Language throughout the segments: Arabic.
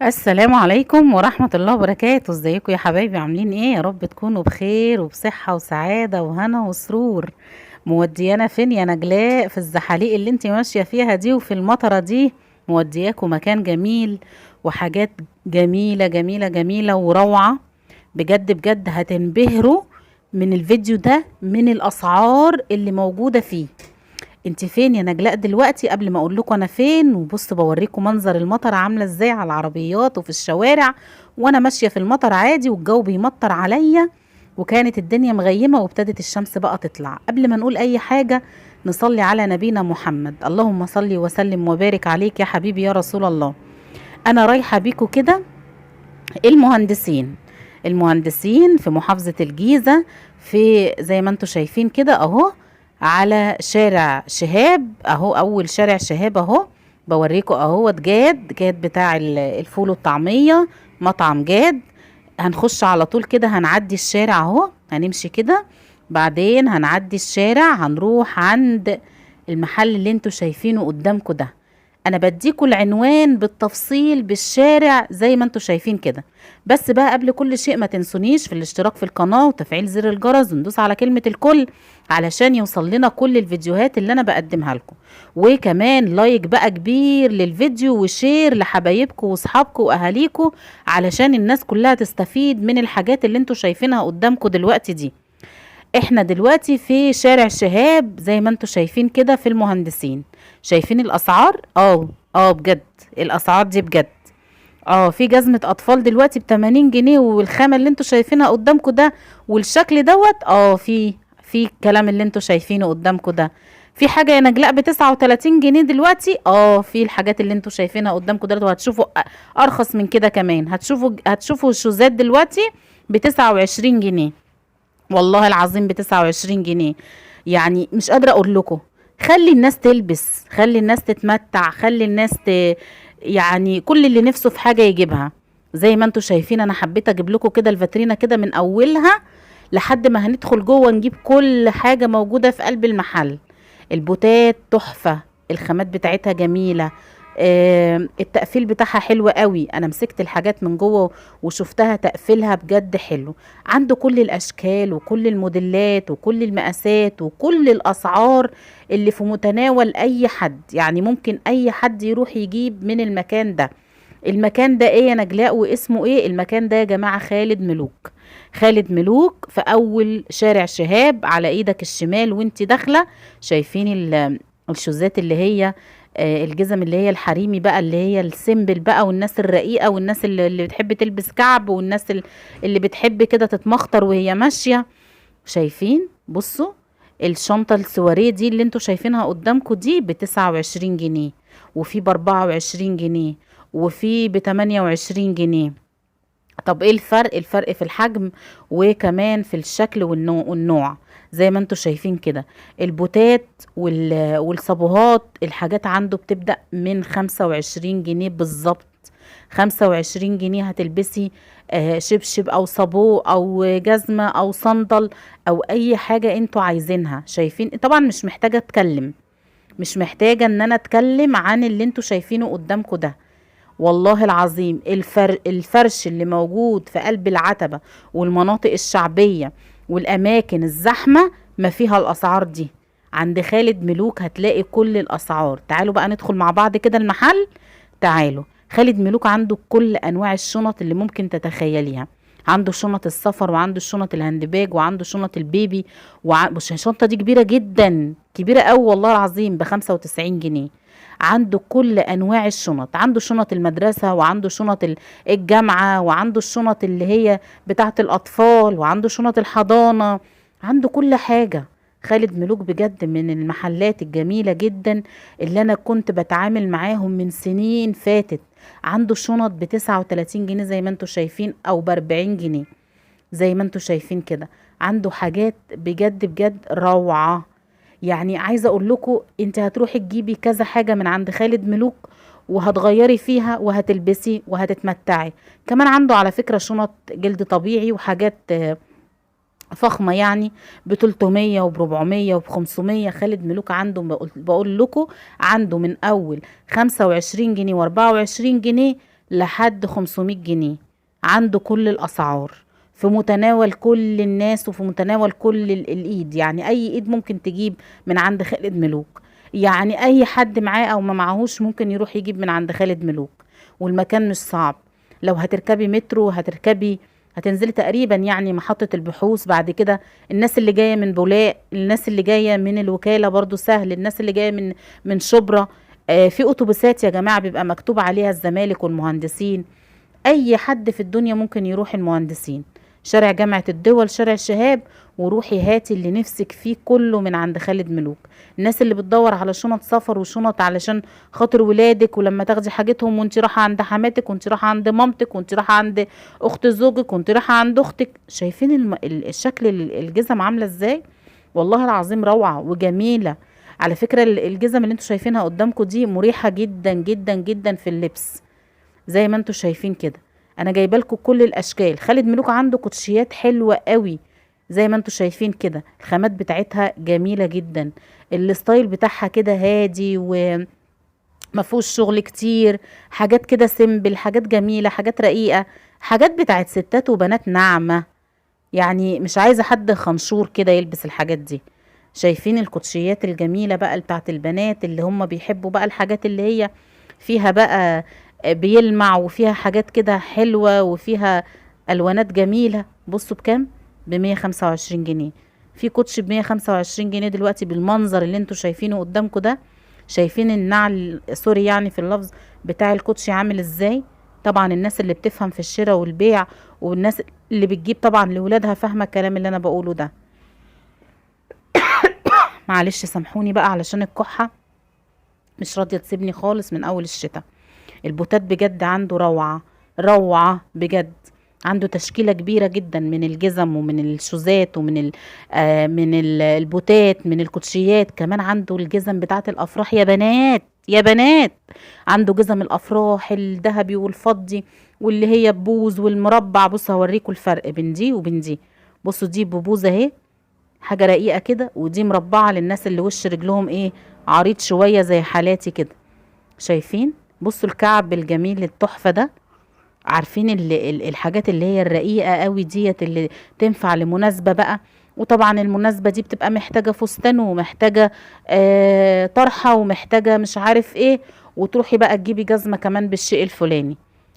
السلام عليكم ورحمة الله وبركاته. ازيكم يا حبايبي؟ عاملين ايه؟ يا رب تكونوا بخير وبصحة وسعادة وهنا وسرور. موديانا فين يا نجلاء في الزحاليق اللي انت ماشية فيها دي وفي المطرة دي؟ مودياكوا مكان جميل وحاجات جميلة جميلة جميلة وروعة. بجد بجد هتنبهروا من الفيديو ده، من الأسعار اللي موجودة فيه. انت فين يا نجلاء دلوقتي؟ قبل ما اقول لكم انا فين، وبص بوريكم منظر المطر عامله ازاي على العربيات وفي الشوارع، وانا ماشيه في المطر عادي والجو بيمطر عليا، وكانت الدنيا مغيمه وابتدت الشمس بقى تطلع. قبل ما نقول اي حاجه نصلي على نبينا محمد. اللهم صل وسلم وبارك عليك يا حبيبي يا رسول الله. انا رايحه بيكم كده المهندسين في محافظة الجيزة، في زي ما انتم شايفين كده اهو، على شارع شهاب اهو، اول شارع شهاب اهو. بوريكم اهو جاد بتاع الفول والطعمية، مطعم جاد. هنخش على طول كده، هنعدي الشارع اهو، هنمشي كده، بعدين هنعدي الشارع هنروح عند المحل اللي انتوا شايفينه قدامكم ده. انا بديكوا العنوان بالتفصيل بالشارع زي ما انتوا شايفين كده. بس بقى قبل كل شيء ما تنسونيش في الاشتراك في القناة وتفعيل زر الجرس، وندوس على كلمة الكل علشان يوصل لنا كل الفيديوهات اللي انا بقدمها لكم. وكمان لايك بقى كبير للفيديو وشير لحبايبكم واصحابكم واهاليكم، علشان الناس كلها تستفيد من الحاجات اللي انتوا شايفينها قدامكم دلوقتي دي. احنا دلوقتي في شارع شهاب زي ما انتوا شايفين كده في المهندسين. شايفين الاسعار؟ بجد الاسعار دي بجد. في جزمة اطفال دلوقتي ب80 جنيه، والخامة اللي انتوا شايفينها قدامكم ده والشكل دوت. في الكلام اللي انتوا شايفينه قدامكم ده. في حاجة يا نجلاء ب39 جنيه دلوقتي. في الحاجات اللي انتوا شايفينها قدامكم دلوقتي، وهتشوفوا ارخص من كده كمان. هتشوفوا الشوزات دلوقتي ب29 جنيه. والله العظيم ب29 جنيه. يعني مش قادرة اقول لكم. خلي الناس تلبس، خلي الناس تتمتع، خلي الناس يعني كل اللي نفسه في حاجة يجيبها. زي ما انتوا شايفين انا حبيت اجيب لكم كده الفاترينا كده من اولها لحد ما هندخل جوه نجيب كل حاجة موجودة في قلب المحل. البوتات تحفة، الخامات بتاعتها جميلة. التقفيل بتاعها حلو قوي. انا مسكت الحاجات من جوه وشفتها تقفيلها بجد حلو. عنده كل الاشكال وكل الموديلات وكل المقاسات وكل الاسعار اللي في متناول اي حد. يعني ممكن اي حد يروح يجيب من المكان ده. المكان ده ايه يا نجلاء واسمه ايه؟ المكان ده يا جماعة خالد ملوك. خالد ملوك في اول شارع شهاب على ايدك الشمال وانت داخلة. شايفين الشوزات اللي هي الجزم اللي هي الحريمي بقى، اللي هي السيمبل بقى، والناس الرقيقة، والناس اللي بتحب تلبس كعب، والناس اللي بتحب كده تتمخطر وهي ماشية. شايفين؟ بصوا الشنطة السواريه دي اللي انتوا شايفينها قدامكم دي ب29 جنيه، وفي ب24 جنيه، وفي ب28 جنيه. طب ايه الفرق؟ الفرق في الحجم وكمان في الشكل والنوع. زي ما انتوا شايفين كده. البوتات والصابوهات، الحاجات عنده بتبدأ من 25 جنيه بالظبط. 25 جنيه هتلبسي شبشب او صابو او جزمة او صندل او اي حاجة انتوا عايزينها. شايفين؟ طبعا مش محتاجة اتكلم، مش محتاجة ان انا اتكلم عن اللي انتوا شايفينه قدامكم ده. والله العظيم الفرش اللي موجود في قلب العتبة والمناطق الشعبية والأماكن الزحمة ما فيها الأسعار دي. عند خالد ملوك هتلاقي كل الأسعار. تعالوا بقى ندخل مع بعض كده المحل. تعالوا. خالد ملوك عنده كل أنواع الشنط اللي ممكن تتخيليها. عنده شنط السفر، وعنده شنط الهاندباج، وعنده شنط البيبي. بص الشنطة دي كبيرة جدا، كبيرة قوي والله العظيم، ب95 جنيه. عنده كل انواع الشنط. عنده شنط المدرسة، وعنده شنط الجامعة، وعنده الشنط اللي هي بتاعة الاطفال، وعنده شنط الحضانة. عنده كل حاجة. خالد ملوك بجد من المحلات الجميلة جدا اللي انا كنت بتعامل معاهم من سنين فاتت. عنده شنط ب39 جنيه زي ما انتوا شايفين، او ب40 جنيه زي ما انتوا شايفين كده. عنده حاجات بجد بجد روعة. يعني عايزه اقول لكم انت هتروحي تجيبي كذا حاجه من عند خالد ملوك، وهتغيري فيها وهتلبسي وهتتمتعي. كمان عنده على فكره شنط جلد طبيعي وحاجات فخمه، يعني ب300 وب400 وب500. خالد ملوك عنده، بقول لكم عنده من اول 25 جنيه و24 جنيه لحد 500 جنيه. عنده كل الأسعار، في متناول كل الناس وفي متناول كل الإيد، يعني أي إيد ممكن تجيب من عند خالد ملوك. يعني أي حد معاه أو ما معهوش ممكن يروح يجيب من عند خالد ملوك، والمكان مش صعب. لو هتركبي مترو هتنزلي تقريبا يعني محطة البحوث. بعد كده الناس اللي جاية من بولاق، الناس اللي جاية من الوكالة برضو سهل، الناس اللي جاية من شبرا. في أتوبيسات يا جماعة بيبقى مكتوب عليها الزمالك والمهندسين. اي حد في الدنيا ممكن يروح المهندسين، شارع جامعة الدول، شارع شهاب، وروحي هاتي اللي نفسك فيه كله من عند خالد ملوك. الناس اللي بتدور على شنط سفر وشنط علشان خاطر ولادك، ولما تاخدي حاجتهم وانت رايحه عند حماتك وانت رايحه عند مامتك وانت رايحه عند اخت زوجك وانت رايحه عند اختك. شايفين الشكل الجزم عامله ازاي؟ والله العظيم روعه وجميله. على فكره الجزم اللي انتوا شايفينها قدامكم دي مريحه جدا جدا جدا في اللبس، زي ما انتوا شايفين كده. انا جايبه لكم كل الاشكال. خالد ملوك عنده كوتشيات حلوه قوي زي ما انتوا شايفين كده، الخامات بتاعتها جميله جدا، الستايل بتاعها كده هادي وما فيهوش شغل كتير، حاجات كده سيمبل، حاجات جميله، حاجات رقيقه، حاجات بتاعت ستات وبنات ناعمه. يعني مش عايزه حد خنشور كده يلبس الحاجات دي. شايفين الكوتشيات الجميله بقى بتاعت البنات اللي هم بيحبوا بقى الحاجات اللي هي فيها بقى بيلمع وفيها حاجات كده حلوة وفيها ألوانات جميلة. بصوا بكام؟ ب125 جنيه. في كوتش ب125 جنيه دلوقتي بالمنظر اللي انتوا شايفينه قدامكم ده. شايفين النعل، سوري يعني في اللفظ، بتاع الكوتشي عامل ازاي؟ طبعا الناس اللي بتفهم في الشراء والبيع والناس اللي بتجيب طبعا لولادها فاهمة الكلام اللي انا بقوله ده. معلش سامحوني بقى علشان الكحة مش راضية تسيبني خالص من اول الشتاء. البوتات بجد عنده روعة، روعة بجد. عنده تشكيلة كبيرة جدا من الجزم ومن الشوزات ومن البوتات، من الكوتشيات. كمان عنده الجزم بتاعت الافراح يا بنات، يا بنات. عنده جزم الافراح الذهبي والفضي واللي هي ببوز والمربع. بصوا هوريكم الفرق بين دي وبين دي. بصوا دي ببوز اهي، حاجة رقيقة كده، ودي مربعة للناس اللي وش رجلهم ايه عريض شوية زي حالاتي كده. شايفين؟ بصوا الكعب الجميل التحفة ده. عارفين الحاجات اللي هي الرقيقة قوي ديت اللي تنفع لمناسبة بقى. وطبعا المناسبة دي بتبقى محتاجة فستان ومحتاجة طرحة ومحتاجة مش عارف ايه، وتروحي بقى تجيبي جزمة كمان بالشيء الفلاني.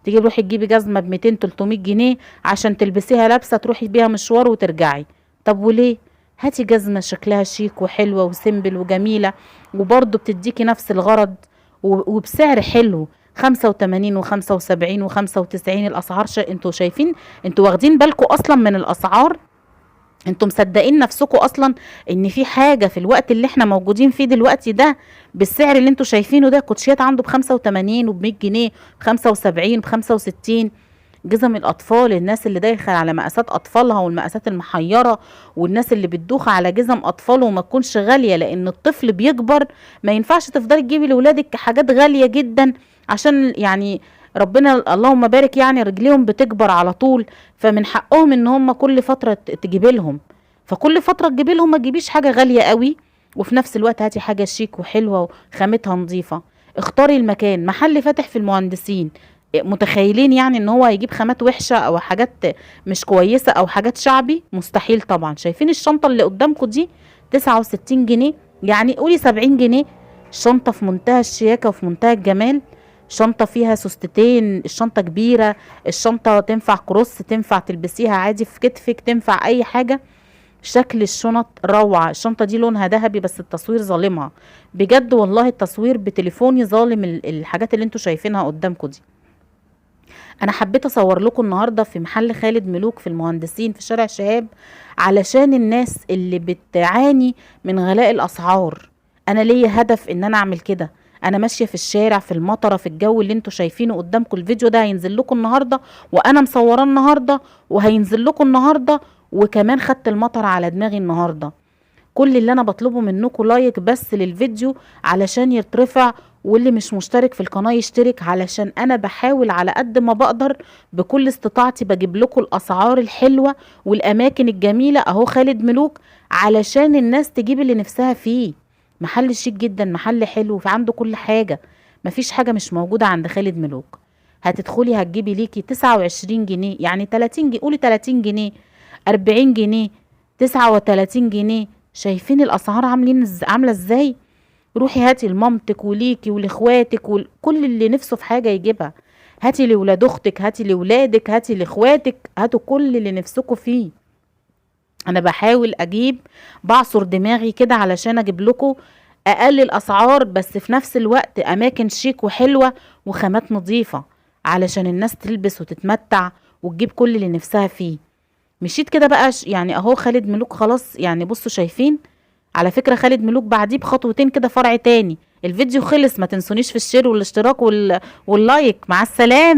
تيجي تروحي تجيبي جزمة ب200 300 جنيه عشان تلبسيها لابسة تروحي بيها مشوار وترجعي. طب وليه؟ هاتي جزمة شكلها شيك وحلوة وسيمبل وجميلة، وبرضه بتديكي نفس الغرض وبسعر حلو. 85 و75 و95 الاسعار. انتوا شايفين؟ انتوا واخدين بالكم اصلا من الاسعار؟ انتوا مصدقين نفسكم اصلا ان في حاجة في الوقت اللي احنا موجودين فيه دلوقتي ده بالسعر اللي انتوا شايفينه ده؟ كوتشيات عنده ب85 وب100 جنيه، ب75 ب65. جزم الاطفال، الناس اللي دايخه على مقاسات اطفالها والمقاسات المحيره، والناس اللي بتدوخ على جزم اطفال وما تكونش غاليه، لان الطفل بيكبر ما ينفعش تفضلي تجيبي لاولادك حاجات غاليه جدا، عشان يعني ربنا اللهم بارك يعني رجليهم بتكبر على طول. فمن حقهم ان هم كل فتره تجيبي لهم، فكل فتره تجيبي لهم. ما تجيبيش حاجه غاليه قوي، وفي نفس الوقت هاتي حاجه شيك وحلوه وخامتها نظيفه. اختاري المكان. محل فاتح في المهندسين، متخيلين يعني ان هو هيجيب خامات وحشة او حاجات مش كويسة او حاجات شعبي؟ مستحيل طبعا. شايفين الشنطة اللي قدامكم دي 69 جنيه، يعني قولي 70 جنيه. شنطة في منتهى الشياكة وفي منتهى الجمال. شنطة فيها سوستتين، الشنطة كبيرة، الشنطة تنفع كروس، تنفع تلبسيها عادي في كتفك، تنفع اي حاجة. شكل الشنط روعة. الشنطة دي لونها ذهبي بس التصوير ظالمها بجد، والله التصوير بتليفوني ظالم الحاجات اللي انتوا شايفينها قدامكم دي. انا حبيت اصور لكم النهارده في محل خالد ملوك في المهندسين في شارع شهاب، علشان الناس اللي بتعاني من غلاء الاسعار. انا ليا هدف ان انا اعمل كده. انا ماشيه في الشارع في المطره في الجو اللي انتوا شايفينه قدامكم. الفيديو ده هينزل لكم النهارده وانا مصوراه النهارده، وهينزل لكم النهارده، وكمان خدت المطر على دماغي النهارده. كل اللي انا بطلبه منكم لايك بس للفيديو علشان يترفع، واللي مش مشترك في القناة يشترك، علشان انا بحاول على قد ما بقدر بكل استطاعتي بجيب لكم الاسعار الحلوة والاماكن الجميلة. اهو خالد ملوك علشان الناس تجيب اللي نفسها فيه. محل شيك جدا، محل حلو، في عنده كل حاجة، مفيش حاجة مش موجودة عند خالد ملوك. هتدخلي هتجيبي ليكي 29 جنيه، يعني 30 جنيه، قولي 30 جنيه، 40 جنيه، 39 جنيه. شايفين الاسعار عامله ازاي؟ روحي هاتي لمامتك وليكي ولاخواتك وكل اللي نفسه في حاجه يجيبها. هاتي لولاد اختك، هاتي لولادك، هاتي لاخواتك، هاتوا كل اللي نفسكوا فيه. انا بحاول بعصر دماغي كده علشان اجيب لكم اقل الاسعار، بس في نفس الوقت اماكن شيك وحلوة وخامات نظيفة، علشان الناس تلبس وتتمتع وتجيب كل اللي نفسها فيه. مشيت كده بقى يعني اهو خالد ملوك خلاص، يعني بصوا شايفين. على فكرة خالد ملوك بعديه بخطوتين كده فرع تاني. الفيديو خلص، ما تنسونيش في الشير والاشتراك واللايك. مع السلامة.